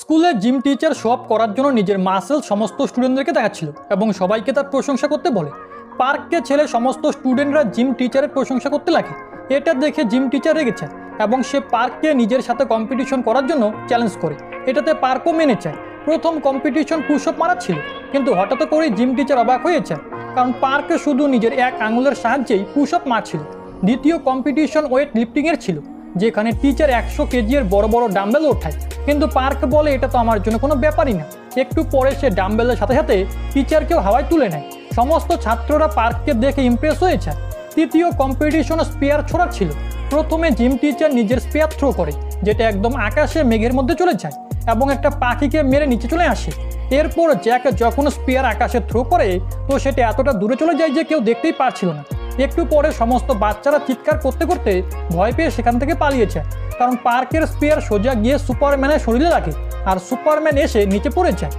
স্কুলে gym teacher show off করার জন্য নিজের মাসেল সমস্ত স্টুডেন্টদেরকে দেখাচ্ছিল এবং সবাইকে তার প্রশংসা করতে বলে। পার্ককে ছেড়ে সমস্ত স্টুডেন্টরা জিম টিচারের প্রশংসা করতে লাগে। এটা দেখে জিম টিচার রেগেছে এবং সে পার্ককে নিজের সাথে কম্পিটিশন করার জন্য চ্যালেঞ্জ করে। এটাতে পার্কও মেনে চায়। প্রথম কম্পিটিশন পুশ আপ মারা ছিল, কিন্তু হঠাৎ করেই জিম টিচার অবাক হয়েছে, কারণ পার্ক শুধু নিজের এক আঙুলের সাহায্যেই পুশ আপ মারছিল। দ্বিতীয় কম্পিটিশন ওয়েট লিফটিংয়ের ছিল, যেখানে টিচার 100 কেজি এর বড় বড় ডাম্বেল ওঠায়, কিন্তু পার্ক বলে এটা তো আমার জন্য কোনো ব্যাপারই না। একটু পরে সে ডাম্বেলের সাথে সাথে টিচারকেও হাওয়ায় তুলে নেয়। সমস্ত ছাত্ররা পার্ককে দেখে ইমপ্রেস হয়েছে। তৃতীয় কম্পিটিশন স্পেয়ার ছোড়ার ছিল। প্রথমে জিম টিচার নিজের স্পেয়ার থ্রো করে, যেটা একদম আকাশে মেঘের মধ্যে চলে যায় এবং একটা পাখিকে মেরে নিচে চলে আসে। এরপর জ্যাক যখন স্পেয়ার আকাশে থ্রো করে, তো সেটা এতটা দূরে চলে যায় যে কেউ দেখতেই পারছিল না। একটু পরে সমস্ত বাচ্চারা চিৎকার করতে করতে ভয় পেয়ে সেখান থেকে পালিয়েছে, কারণ পার্কের স্পেয়ার সোজা গিয়ে সুপারম্যানের শরীরে লাগে আর সুপারম্যান এসে নিচে পড়ে যায়।